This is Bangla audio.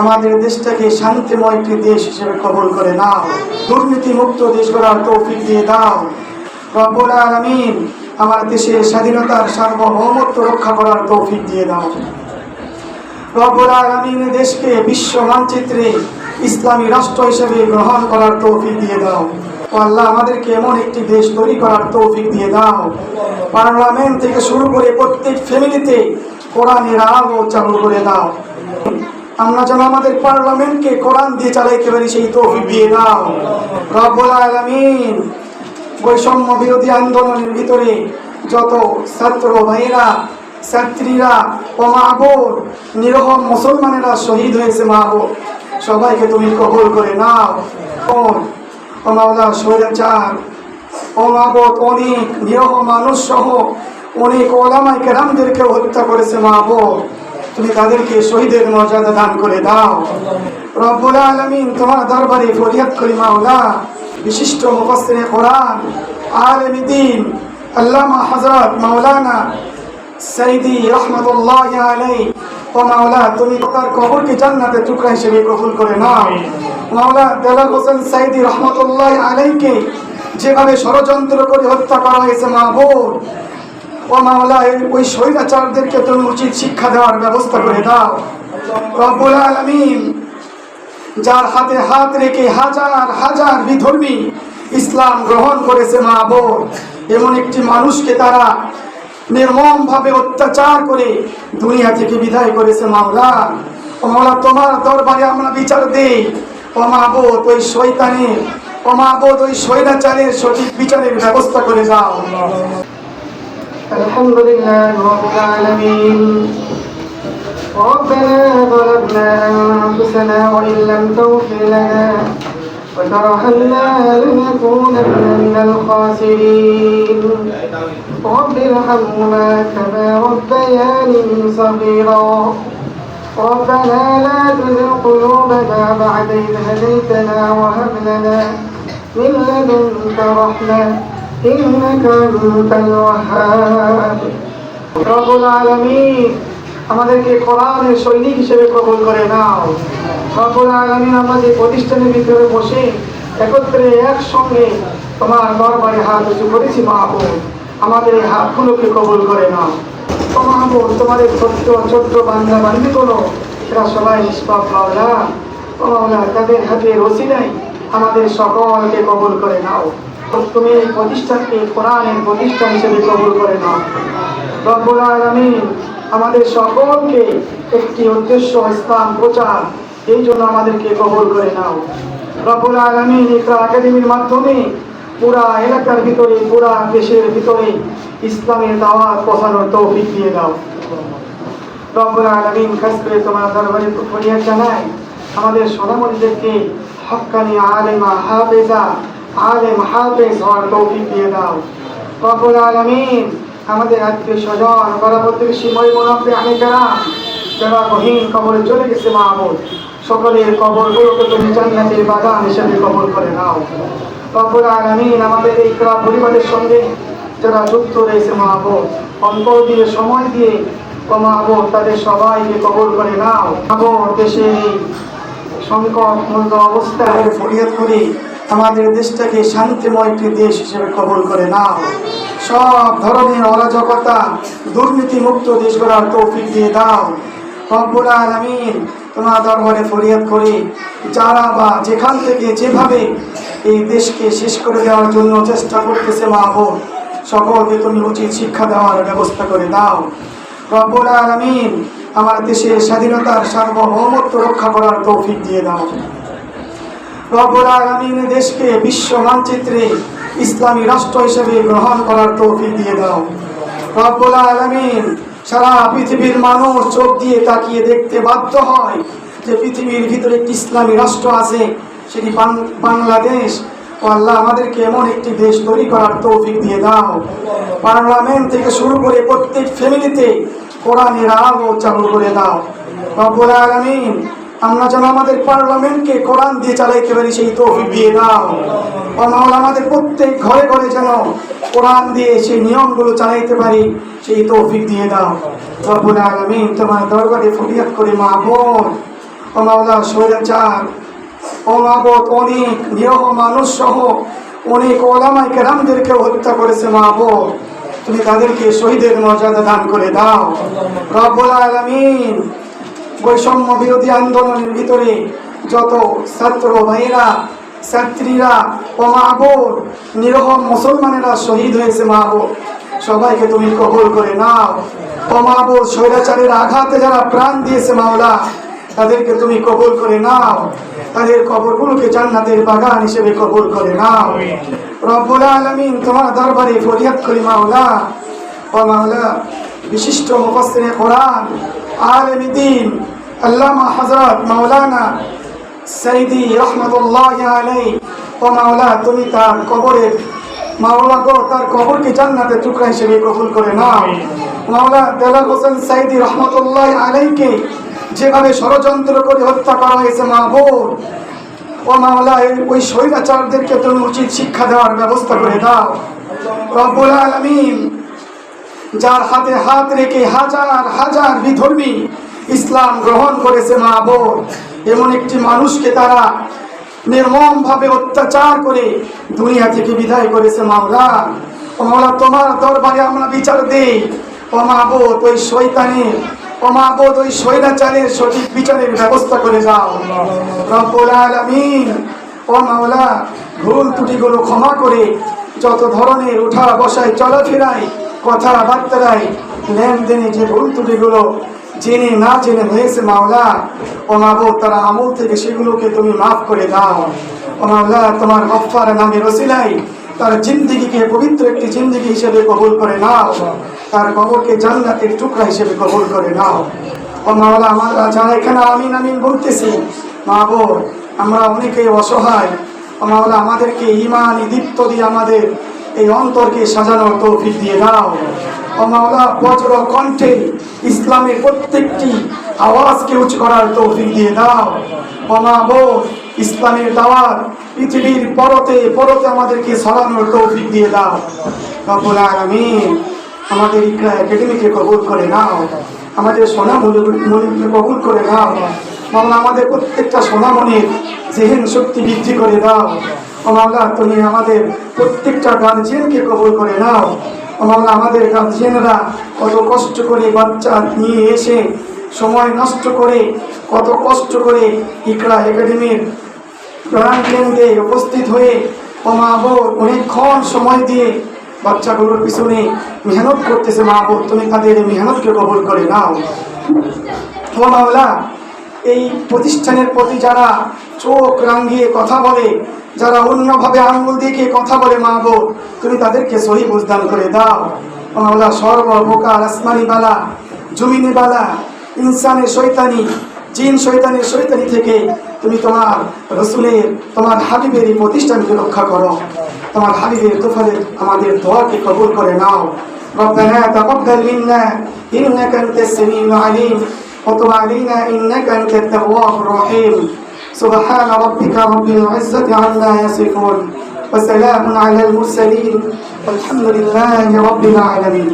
আমাদের দেশটাকে শান্তিময় একটি দেশ হিসেবে কবুল করে নাও। দুর্নীতি মুক্ত দেশ গড়ার তৌফিক দিয়ে দাও রব্বুল আলামিন। আমার দেশের স্বাধীনতার সার্বভৌমত্ব রক্ষা করার তৌফিক দিয়ে দাও রব্বুল আলামিন। দেশকে বিশ্ব মানচিত্রে ইসলামী রাষ্ট্র হিসেবে গ্রহণ করার তৌফিক দিয়ে দাও। ও আল্লাহ, আমাদেরকে এমন একটি দেশ তৈরি করার তৌফিক দিয়ে দাও, পার্লামেন্ট থেকে শুরু করে প্রত্যেক ফ্যামিলিতে কোরআনের আলো চালু করে দাও। আমরা যেন আমাদের পার্লামেন্টকে কোরআন দিয়ে চালাইতে পারি, সেই তৌফিক দিয়ে দাও রব্বুল আলামিন। বৈষম্য বিরোধী আন্দোলনের ভিতরে যত ছাত্র ভাইয়েরা, ছাত্রীরা ও মাহবুব নিরহ মুসলমানেরা শহীদ হয়েছে, মাহবুব সবাইকে তুমি কবুল করে নাও। ও মাওলা, স্বৈরাচার ও মাহবুব অনেক নিরহ মানুষ সহ অনেক ওলামায়ে কেরামদেরকে হত্যা করেছে, মাহবুব তুমি তাদেরকে শহীদের মর্যাদা দান করে দাও রব্বুল আলামিন। তোমার দরবারে ফরিয়াদ করি মাওলা, বিশিষ্ট মুফাসসিরে কোরআন, আলেমে দ্বীন আল্লামা হযরত মাওলানা সাইদি রহমাতুল্লাহি আলাইহি ও মাওলা, তুমি তার কবরকে জান্নাতের টুকরা হিসেবে কবুল করে নাও মাওলা। দেলাল হোসেন সাইদি রহমাতুল্লাহি আলাইহিকে যেভাবে ষড়যন্ত্র করে হত্যা করা হয়েছে, মাহবুব ও মাওলা, ওই স্বৈরাচারদেরকে তুমি উচিত শিক্ষা দেওয়ার ব্যবস্থা করে দাও রব্বুল আলামিন। যার হাতে হাত রেখে হাজার হাজার বিধর্মী ইসলাম গ্রহণ করেছে, মাহবুব এমন একটি মানুষকে তারা নির্মমভাবে অত্যাচার করে দুনিয়া থেকে বিদায় করেছে, মাওলা ও মাওলা, তোমার দরবারে আমরা বিচার দেই ও মাহবুব, ওই শয়তানের ও মাহবুব ওই স্বৈরাচারের সঠিক বিচারের ব্যবস্থা করে দাও। আলহামদুলিল্লাহ রাব্বিল আলামিন। ربنا ظلمنا أنفسنا وإن لم تغفر لنا وترحمنا لنكونن من الخاسرين رب ارحمهما كما ربياني صغيرا ربنا لا تزغ قلوبنا بعد إذ هديتنا وهب لنا من لدنك رحمة إنك أنت الوهاب رب العالمين। আমাদেরকে কোরআনের সৈনিক হিসেবে কবুল করে নাও রব্বুল আলামিন। আমাদের প্রতিষ্ঠানের ভিতরে বসে একত্রে একসঙ্গে তোমার দরবারে হাত উঁচু করেছি, মাহবুব আমাদের এই হাতগুলোকে কবুল করে নাও ও মাহবুব। তোমাদের ছোট্ট ছোট্ট বান্দা বান্দীগুলো এরা সবাই নিষ্পাপ মাওলা ও মাওলা, তাদের হাতের ওসিলায় আমাদের সকলকে কবুল করে নাও। তুমি এই প্রতিষ্ঠানকে কোরআনের প্রতিষ্ঠান হিসেবে কবুল করে নাও রব্বুল আলামিন। আমাদের সকলকে একটি উদ্দেশ্য, ইসলাম প্রচার, এই জন্য আমাদেরকে কবুল করে নাও রব্বুল আলামিন। ইকরা একাডেমির মাধ্যমে পুরা এলাকার ভিতরে, পুরা দেশের ভিতরে ইসলামের দাওয়াত পৌঁছানোর তৌফিক দিয়ে দাও রব্বুল আলামিন। খাস করে তোমার দরবারে ফরিয়াদ জানাই, আমাদের সোনামণিদেরকে হক্কানি আলেমা হাফেজা, আলেম হাফেজ হওয়ার তৌফিক দিয়ে দাও রব্বুল আলামিন। আমাদের আত্মীয় স্বজন, প্রতিবেশী মই মুনাফে আনেকেরা যারা গহীন কবরে চলে গেছে, মাহবুব সকলের কবরগুলোকে তুমি জান্নাতের বাগান হিসেবে কবর করে নাও রব্বুল আলামিন। আমাদের এই পরিবারের সঙ্গে যারা যুক্ত রয়েছে, মাহবুব অন্তর দিয়ে, সময় দিয়ে ও মাহবুব তাদের সবাইকে কবর করে নাও মাহবুব। দেশের এই সংকট মূল্য অবস্থায় ফরিয়াদ করি, আমাদের দেশটাকে শান্তিময় একটি দেশ হিসেবে কবুল করে নাও। সব ধরনের অরাজকতা, দুর্নীতি মুক্ত দেশ গড়ার তৌফিক দিয়ে দাও রব্বুল আলামিন। তোমার দরবারে ফরিয়াদ করি, যারা বা যেখান থেকে যেভাবে এই দেশকে শেষ করে দেওয়ার জন্য চেষ্টা করতেছে, মাহবুব সকলকে তুমি উচিত শিক্ষা দেওয়ার ব্যবস্থা করে দাও রব্বুল আলামিন। আমার দেশের স্বাধীনতার সার্বভৌমত্ব রক্ষা করার তৌফিক দিয়ে দাও রব্বুল আলামিন। দেশকে বিশ্ব মানচিত্রে ইসলামী রাষ্ট্র হিসেবে গ্রহণ করার তৌফিক দিয়ে দাও রব্বুল আলামিন। সারা পৃথিবীর মানুষ চোখ দিয়ে তাকিয়ে দেখতে বাধ্য হয় যে পৃথিবীর ভিতরে একটি ইসলামী রাষ্ট্র আছে, সেটি বাংলাদেশ ও আল্লাহ, আমাদেরকে এমন একটি দেশ তৈরি করার তৌফিক দিয়ে দাও, পার্লামেন্ট থেকে শুরু করে প্রত্যেক ফ্যামিলিতে কোরআনের আলো চালু করে দাও রব্বুল আলামিন। আমরা যেন আমাদের পার্লামেন্টকে কোরআন দিয়ে চালাইতে পারি, সেই তৌফিক দিয়ে দাও ও মাওলা। আমাদের প্রত্যেক ঘরে ঘরে যেন কোরআন দিয়ে সেই নিয়মগুলো চালাইতে পারি, সেই তৌফিক দিয়ে দাও রব্বুল আলামিন। তোমার দরবারে ফরিয়াদ করে, মাহবুব ও মাওলা স্বৈরাচার ও মাবুদ অনেক নিরহ মানুষ সহ অনেক ওলামায়ে কেরামদেরকে হত্যা করেছে মাবুদ, তুমি তাদেরকে শহীদের মর্যাদা দান করে দাও রব্বুল আলামিন। বৈষম্য বিরোধী আন্দোলনের ভিতরে যত ছাত্র ভাইয়েরা ছাত্রীরা ও মাবুদ নিরহ মুসলমানেরা শহীদ হয়েছে মাবুদ, সবাইকে তুমি কবুল করে নাও ও মাবুদ। স্বৈরাচারের আঘাতে যারা প্রাণ দিয়েছে মাওলা, তাদেরকে তুমি কবুল করে নাও, তাদের কবরগুলোকে জান্নাতের বাগান হিসেবে কবুল করে নাও রব্বুল আলামিন। তোমার দরবারে ফরিয়াদ করি মাওলা ও মাওলা। বিশিষ্ট মুফাসসিরে কোরআন আলেম দ্বীন আল্লামা হযরত মাওলানা সাইদি রহমাতুল্লাহি আলাইহি ও মাওলা, তুমি তার কবরের মাওলা গো তার কবরকে জান্নাতের টুকরা হিসেবে কবুল করে নাও মাওলা। দেলার হোসেন সাইদি রহমাতুল্লাহি আলাইহিকে যেভাবে ষড়যন্ত্র করে হত্যা করা হয়েছে মাবুদ ও মাওলা, ওই স্বৈরাচারদেরকে তুমি উচিত শিক্ষা দেওয়ার ব্যবস্থা করে দাও রব্বুল আলামিন। যার হাতে হাত রেখে হাজার হাজার বিধর্মী ইসলাম গ্রহণ করেছে মাবুদ, এমন একটি মানুষকে তারা নির্মমভাবে অত্যাচার করে দুনিয়া থেকে বিদায় করেছে মাওলা। ও মাওলা, তোমার দরবারে আমরা বিচার দেই ও মাবুদ, ওই শয়তানের ও মাবুদ ওই স্বৈরাচারের সঠিক বিচারের ব্যবস্থা করে দাও রব্বুল আলামিন। ও মাওলা, ভুল ত্রুটিগুলো ক্ষমা করে যত ধরনের উঠা বসায় চলাফেরায় কথাবার্তায় লেনদেনে যে ভুল ত্রুটিগুলো জেনে না জেনে হয়েছে মাওলা, ও মাবুদ তারা আমল থেকে সেগুলোকে তুমি মাফ করে দাও ও মাওলা। তোমার গফফার নামের ওসিলায় তার জিন্দেগিকে পবিত্র একটি জিন্দেগি হিসেবে কবুল করে নাও, তার কবরকে জান্নাতের টুকরা হিসেবে কবুল করে নাও ও মাওলা। আমরা যারা এখানে আমিন আমিন বলতেছি মাবুদ, আমরা অনেকেই অসহায় ও মাওলা, আমাদেরকে ঈমানি দীপ্ত দিয়ে আমাদের এই অন্তরকে সাজানোর তৌফিক দিয়ে দাও ও মাওলা। বজ্র কণ্ঠে ইসলামের প্রত্যেকটি আওয়াজকে উঁচু করার তৌফিক দিয়ে দাও ও মাবুদ। ইসলামের দাওয়াত পৃথিবীর পরতে পরতে আমাদেরকে ছড়ানোর তৌফিক দিয়ে দাও রব্বুল আলামিন। আমাদের ইকরা একাডেমিকে কবুল করে নাও, আমাদের সোনামণিকে কবুল করে নাও মাওলা। আমাদের প্রত্যেকটা সোনামণির জেহেন শক্তি বৃদ্ধি করে দাও ও মাওলা। তুমি আমাদের প্রত্যেকটা গার্জিয়ানকে কবুল করে নাও ও মাওলা। আমাদের গার্জিয়ানরা কত কষ্ট করে বাচ্চা নিয়ে এসে সময় নষ্ট করে কত কষ্ট করে ইকরা একাডেমির প্রাণ কেন্দ্রে উপস্থিত হয়ে ও মাবুদ অনেকক্ষণ সময় দিয়ে বাচ্চাগুলোর পিছনে মেহনত করতেছে মাবুদ, তুমি তাদের মেহনতকে কবুল করে নাও ও মাওলা। এই প্রতিষ্ঠানের প্রতি যারা চোখ রাঙিয়ে কথা বলে, যারা অন্যভাবে আঙ্গুল দিয়ে কথা বলে মাবুদ, তুমি তাদেরকে সহি বুঝদান করে দাও ও মাওলা। সর্বপ্রকার আসমানি বালা জমিনি বালা ইনসানের শয়তানি জিন শয়তানের শয়তানি থেকে তুমি তোমার রসুলের তোমার হাবিবের এই প্রতিষ্ঠানকে রক্ষা করো, তোমার হাবিবের তোফালে আমাদের দোয়াকে কবুল করে নাও। রব্বানা তাকাব্বাল মিন্না ইন্নাকা আনতাস সামিউল আলিম ওয়া তুব আলাইনা ইন্নাকা আনতাত তাওয়াবুর রহিম। সুবহানা রাব্বিকা রাব্বিল ইজ্জাতি আম্মা ইয়াসিফুন ওয়া সালামুন আলাল মুরসালিন ওয়ালহামদুলিল্লাহি রাব্বিল আলামিন।